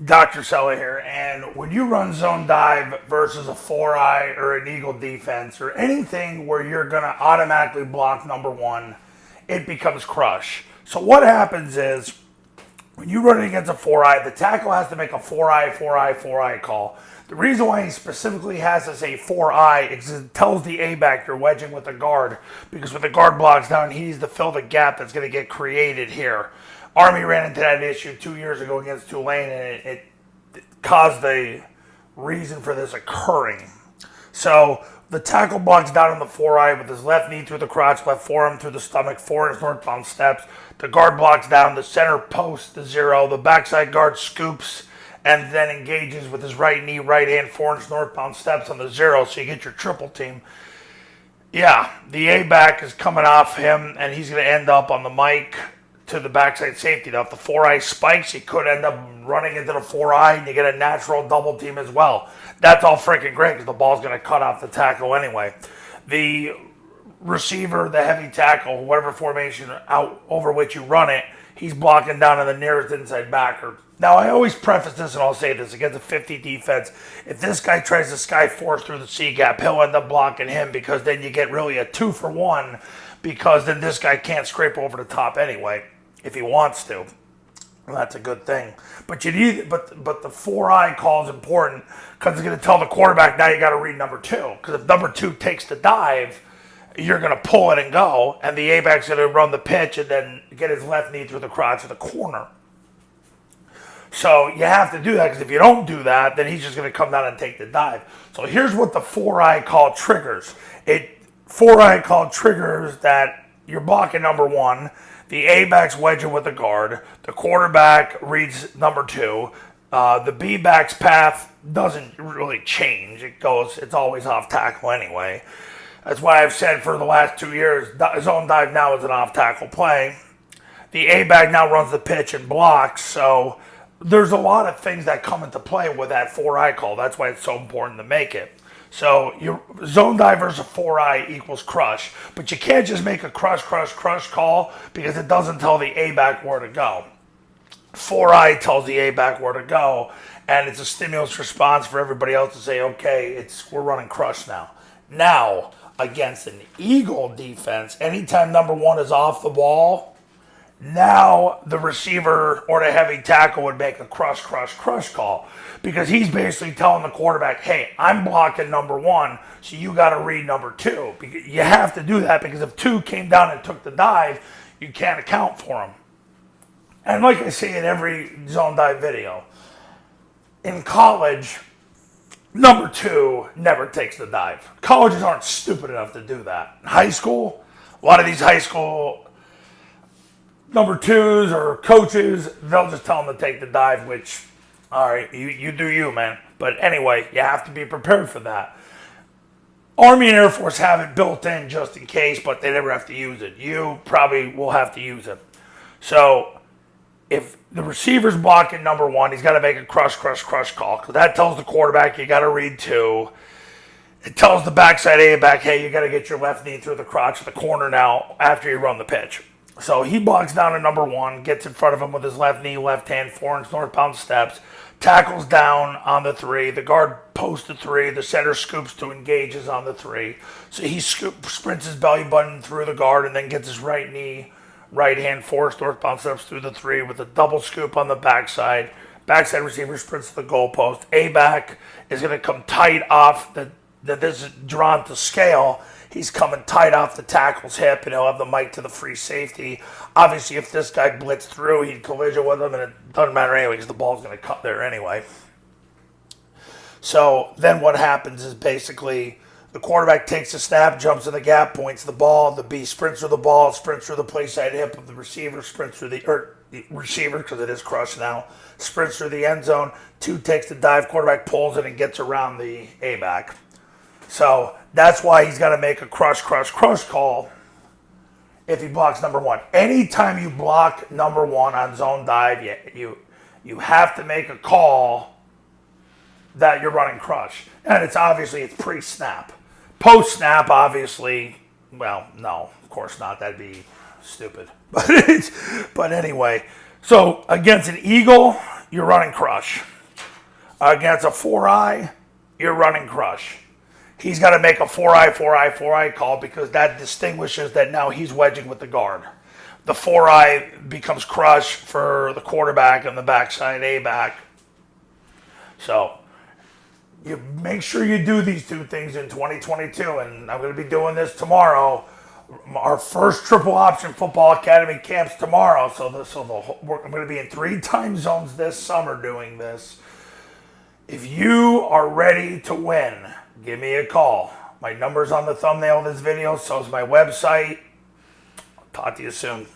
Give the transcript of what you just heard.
Dr. Sella here, and when you run zone dive versus a four eye or an eagle defense or anything where you're going to automatically block number one, it becomes crush. So what happens is when you run it against a four eye, the tackle has to make a four eye, four eye, four eye call. The reason why he specifically has to say four eye is it tells the A back you're wedging with the guard, because when the guard blocks down, he needs to fill the gap that's going to get created here. Army ran into that issue 2 years ago against Tulane, and it caused the reason for this occurring. So the tackle blocks down on the four eye with his left knee through the crotch, left forearm through the stomach, 4 inch northbound steps. The guard blocks down the center post, the zero. The backside guard scoops and then engages with his right knee, right hand, 4 inch northbound steps on the zero. So you get your triple team. Yeah, the A back is coming off him, and he's going to end up on the mic to the backside safety. Now, if the four eye spikes, he could end up running into the four eye, and you get a natural double team as well. That's all freaking great because the ball's going to cut off the tackle anyway. The receiver, the heavy tackle, whatever formation out over which you run it, he's blocking down on the nearest inside backer. Now, I always preface this, and I'll say this, against a 50 defense, if this guy tries to sky force through the C gap, he'll end up blocking him, because then you get really a 2-for-1, because then this guy can't scrape over the top anyway if he wants to. Well, that's a good thing. But you need, but the four eye call is important because it's going to tell the quarterback, now you got to read number two. Because if number two takes the dive, you're going to pull it and go, and the A-back's going to run the pitch and then get his left knee through the crotch of the corner. So you have to do that, because if you don't do that, then he's just going to come down and take the dive. So here's what the four eye call triggers. Four eye call triggers that you're blocking number one. The A-back's wedging with the guard. The quarterback reads number two. The B-back's path doesn't really change. It's always off tackle anyway. That's why I've said for the last 2 years, zone dive now is an off tackle play. The A-back now runs the pitch and blocks. So there's a lot of things that come into play with that four eye call. That's why it's so important to make it. So your zone dive versus a four eye equals crush, but you can't just make a crush call, because it doesn't tell the A back where to go. Four eye tells the A back where to go, and it's a stimulus response for everybody else to say, okay, we're running crush now. Now, against an eagle defense, anytime number one is off the ball, now the receiver or the heavy tackle would make a crush call, because he's basically telling the quarterback, hey, I'm blocking number one, so you got to read number two. You have to do that, because if two came down and took the dive, you can't account for them. And like I say in every zone dive video, in college, number two never takes the dive. Colleges aren't stupid enough to do that. In high school, a lot of these high school number twos or coaches, they'll just tell them to take the dive, which, all right, you do you, man. But anyway, you have to be prepared for that. Army and Air Force have it built in just in case, but they never have to use it. You probably will have to use it. So if the receiver's blocking number one, he's got to make a crush call, because that tells the quarterback you got to read two. It tells the backside A back, hey, you got to get your left knee through the crotch of the corner now after you run the pitch. So he blocks down to number one, gets in front of him with his left knee, left hand, 4 inch northbound steps, tackles down on the three. The guard posts the three. The center scoops to engages on the three. So he sprints his belly button through the guard and then gets his right knee, right hand, 4 inch northbound steps through the three with a double scoop on the backside. Backside receiver sprints to the goalpost. A-back is going to come tight off this is drawn to scale. He's coming tight off the tackle's hip, and he'll have the mic to the free safety. Obviously, if this guy blitzed through, he'd collision with him, and it doesn't matter anyway, because the ball's going to cut there anyway. So then what happens is basically the quarterback takes a snap, jumps in the gap, points the ball. The B sprints through the ball, sprints through the play side hip of the receiver, sprints through the receiver, because it is crushed now, sprints through the end zone. Two takes the dive, quarterback pulls it and gets around the A-back. So that's why he's got to make a crush call if he blocks number one. Anytime you block number one on zone dive, you have to make a call that you're running crush. And it's pre-snap. Post-snap, obviously, well, no, of course not. That'd be stupid. But anyway, so against an eagle, you're running crush. Against a 4-eye, you're running crush. He's got to make a 4-eye call because that distinguishes that now he's wedging with the guard. The 4-eye becomes crush for the quarterback and the backside A-back. So you make sure you do these two things in 2022, and I'm going to be doing this tomorrow. Our first triple option football academy camps tomorrow, I'm going to be in 3 time zones this summer doing this. If you are ready to win, give me a call. My number's on the thumbnail of this video, so is my website. I'll talk to you soon.